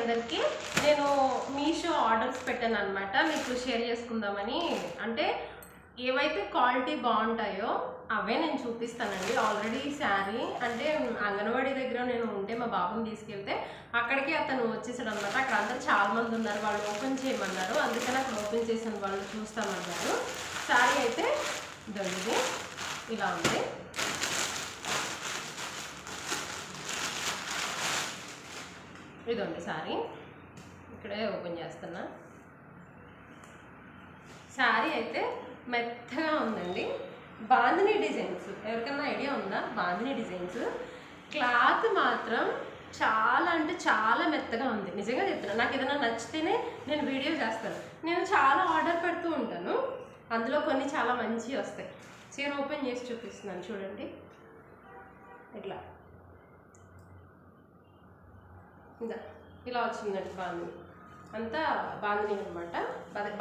అందరికీ. నేను మీషో ఆర్డర్స్ పెట్టాను అనమాట, మీకు షేర్ చేసుకుందామని. అంటే ఏవైతే క్వాలిటీ బాగుంటాయో అవే నేను చూపిస్తానండి. ఆల్రెడీ శారీ అంటే అంగన్వాడీ దగ్గర నేను ఉంటే మా బాబుని తీసుకెళ్తే అక్కడికి అతను వచ్చేసాడు అనమాట. అక్కడ అందరూ చాలా మంది ఉన్నారు, వాళ్ళు ఓపెన్ చేయమన్నారు. అందుకని అక్కడ ఓపెన్ చేసిన వాళ్ళు చూస్తామన్నారు. శారీ అయితే ఇదండి ఇలా ఉంది. ఇదండి శారీ, ఇక్కడే ఓపెన్ చేస్తున్నా. శారీ అయితే మెత్తగా ఉందండి. బాందిని డిజైన్స్, ఎవరికన్నా ఐడియా ఉందా? బాందిని డిజైన్స్. క్లాత్ మాత్రం చాలా అంటే చాలా మెత్తగా ఉంది. నిజంగా చెప్తున్నా, నాకు ఏదైనా నచ్చితేనే నేను వీడియో చేస్తాను. నేను చాలా ఆర్డర్ పెడుతూ ఉంటాను, అందులో కొన్ని చాలా మంచివి వస్తాయి. చీర ఓపెన్ చేసి చూపిస్తున్నాను చూడండి. ఇట్లా ఇలా వచ్చిందండి బాందిని, అంతా బాందిని అనమాట.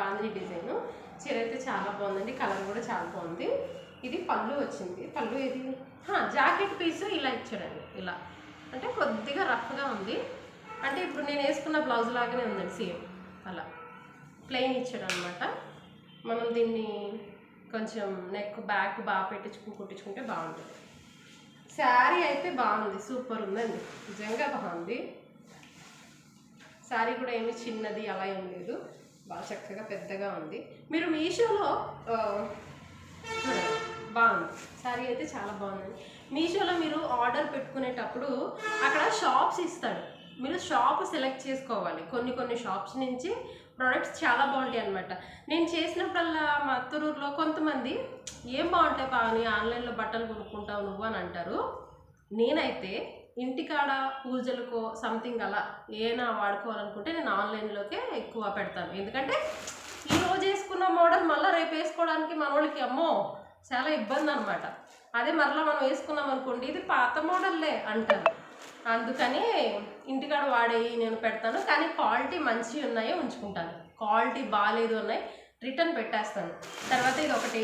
బాందిని డిజైన్. చీర అయితే చాలా బాగుందండి, కలర్ కూడా చాలా బాగుంది. ఇది పళ్ళు వచ్చింది. పళ్ళు ఇది జాకెట్ పీస్ ఇలా ఇచ్చాడండి. ఇలా అంటే కొద్దిగా రఫ్గా ఉంది, అంటే ఇప్పుడు నేను వేసుకున్న బ్లౌజ్ లాగానే ఉందండి సేమ్. అలా ప్లెయిన్ ఇచ్చాడు అనమాట. మనం దీన్ని కొంచెం నెక్ బ్యాక్ బాగా కుట్టించుకుంటే బాగుంటుంది. శారీ అయితే బాగుంది, సూపర్ ఉందండి, నిజంగా బాగుంది. శారీ కూడా ఏమి చిన్నది అలా ఏం లేదు, బాగా చక్కగా పెద్దగా ఉంది. మీరు మీషోలో బాగుంది, శారీ అయితే చాలా బాగుంది. మీషోలో మీరు ఆర్డర్ పెట్టుకునేటప్పుడు అక్కడ షాప్స్ ఇస్తాడు, మీరు షాప్ సెలెక్ట్ చేసుకోవాలి. కొన్ని షాప్స్ నుంచి ప్రోడక్ట్స్ చాలా బాగుంటాయి అనమాట. నేను చేసినప్పుడల్లా మా అత్తూరులో కొంతమంది ఏం బాగుంటాయి బాగా ఆన్లైన్లో బట్టలు కొనుక్కుంటావు నువ్వు అని అంటారు. నేనైతే ఇంటికాడ పూజలకో సంథింగ్ అలా ఏమైనా వాడుకోవాలనుకుంటే నేను ఆన్లైన్లోకే ఎక్కువ పెడతాను. ఎందుకంటే ఈరోజు వేసుకున్న మోడల్ మళ్ళీ రేపు వేసుకోవడానికి మన వాళ్ళకి అమ్మో చాలా ఇబ్బంది అనమాట. అదే మరలా మనం వేసుకున్నాం అనుకోండి, ఇది పాత మోడల్లే అంటారు. అందుకని ఇంటికాడ వాడేవి నేను పెడతాను, కానీ క్వాలిటీ మంచివి ఉన్నాయో ఉంచుకుంటాను, క్వాలిటీ బాగాలేదు ఉన్నాయి రిటర్న్ పెట్టేస్తాను. తర్వాత ఇది ఒకటి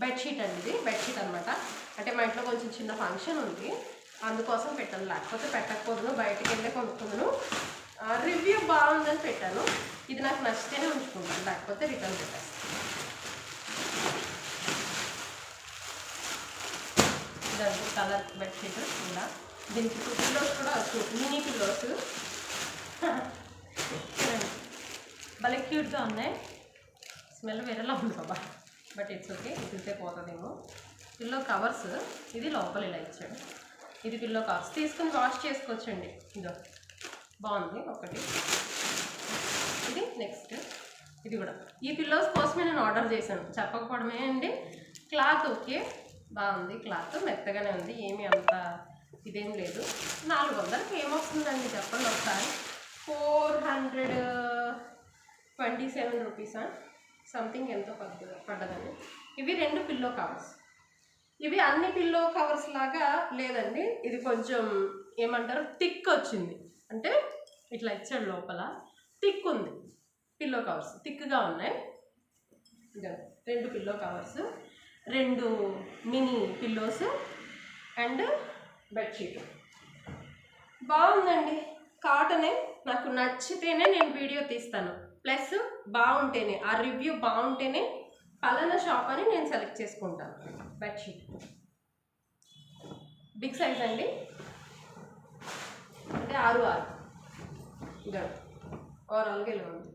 బెడ్షీట్ అండి, ఇది బెడ్షీట్ అనమాట. అంటే మా ఇంట్లో కొంచెం చిన్న ఫంక్షన్ ఉంది, అందుకోసం పెట్టాను, లేకపోతే పెట్టకపోదును, బయటకు వెళ్ళే కొనుక్కుందును. రివ్యూ బాగుందని పెట్టాను. ఇది నాకు నచ్చితేనే ఉంచుకుంటాను, లేకపోతే రిటర్న్ పెట్టేస్తాను. ఇదండి కలర్ బెడ్షీట్. ఇలా దీనికి పిల్లోస్ కూడా వచ్చు, మినీ పిల్లోస్ భలే క్యూట్గా ఉన్నాయి. స్మెల్ వేరేలా ఉంది బాబా, బట్ ఇట్స్ ఓకే, ఇదితే పోతుందేమో. పిల్లో కవర్స్ ఇది లోపల ఇలా ఇచ్చాడు. ఇది పిల్లో కవర్స్ తీసుకుని వాష్ చేసుకోవచ్చండి. ఇదో బాగుంది ఒకటి. ఇది నెక్స్ట్, ఇది కూడా ఈ పిల్లోస్ కోసమే నేను ఆర్డర్ చేశాను, చెప్పకపోవడమే అండి. క్లాత్ ఓకే బాగుంది, క్లాత్ మెత్తగానే ఉంది, ఏమీ అంత ఇదేం లేదు. 400కి ఏమొస్తుందండి చెప్పండి ఒకసారి. 427 రూపీసా సంథింగ్ ఎంతో పడ్డదండి. ఇవి 2 పిల్లో కవర్స్. ఇవి అన్ని పిల్లో కవర్స్ లాగా లేదండి, ఇది కొంచెం ఏమంటారు థిక్ వచ్చింది, అంటే ఇట్లా ఇచ్చాడు లోపల థిక్ ఉంది. పిల్లో కవర్స్ థిక్గా ఉన్నాయి. 2 pillow covers, 2 mini pillows and bedsheet. బాగుందండి, కాటనే. నాకు నచ్చితేనే నేను వీడియో తీస్తాను, ప్లస్ బాగుంటేనే, ఆ రివ్యూ బాగుంటేనే పలానా షాప్ అని నేను సెలెక్ట్ చేసుకుంటాను. బెడ్షీట్ బిగ్ సైజ్ అండి, అంటే 6 ఇదా ఓవరాల్గా ఇలా ఉంది.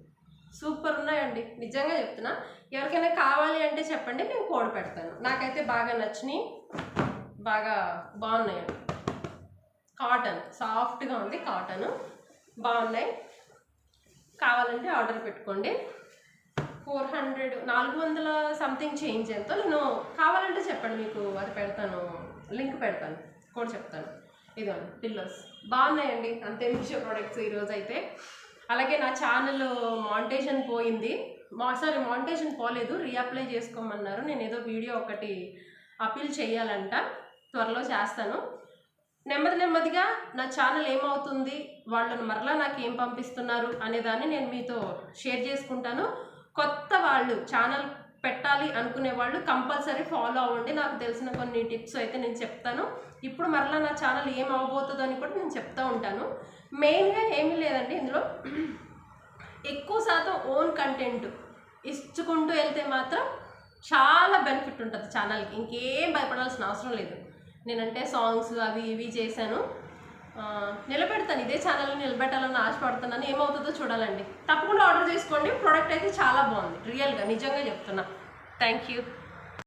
సూపర్ ఉన్నాయండి, నిజంగా చెప్తున్నా. ఎవరికైనా కావాలి అంటే చెప్పండి, నేను కోడ్ పెడతాను. నాకైతే బాగా నచ్చినాయి, బాగా బాగున్నాయండి. కాటన్ సాఫ్ట్గా ఉంది, కాటన్ బాగున్నాయి. కావాలంటే ఆర్డర్ పెట్టుకోండి. 400 సంథింగ్ చేంజ్ ఎంతో. నేను కావాలంటే చెప్పండి, మీకు అది పెడతాను, లింక్ పెడతాను, కోడ్ చెప్తాను. ఇదిగోండి పిల్లోస్ బాగున్నాయండి. అంతే మీషో ప్రోడక్ట్స్ ఈరోజు అయితే. అలాగే నా ఛానల్ మానిటైజేషన్ పోయింది, మానిటైజేషన్ పోలేదు, రీఅప్లై చేసుకోమన్నారు. నేను ఏదో వీడియో ఒకటి అపీల్ చేయాలంట, త్వరలో చేస్తాను. నెమ్మదిగా నా ఛానల్ ఏమవుతుంది, వాళ్ళను మరలా నాకు ఏం పంపిస్తున్నారు అనేదాన్ని నేను మీతో షేర్ చేసుకుంటాను. కొత్త వాళ్ళు ఛానల్ పెట్టాలి అనుకునే వాళ్ళు కంపల్సరీ ఫాలో అవ్వండి. నాకు తెలిసిన కొన్ని టిప్స్ అయితే నేను చెప్తాను. ఇప్పుడు మరలా నా ఛానల్ ఏం అవ్వబోతుందో అని కూడా నేను చెప్తూ ఉంటాను. మెయిన్గా ఏమీ లేదండి, ఇందులో ఎక్కువ శాతం ఓన్ కంటెంట్ ఇచ్చుకుంటూ వెళ్తే మాత్రం చాలా బెనిఫిట్ ఉంటుంది ఛానల్కి. ఇంకేం భయపడాల్సిన అవసరం లేదు. నేనంటే సాంగ్స్ అవి ఇవి చేశాను, నిలబెడతాను, ఇదే ఛానల్ని నిలబెట్టాలని ఆశపడుతున్నాను. ఏమవుతుందో చూడాలండి. తప్పకుండా ఆర్డర్ చేసుకోండి. ప్రోడక్ట్ అయితే చాలా బాగుంది, రియల్గా నిజంగా చెప్తున్నా. Thank you.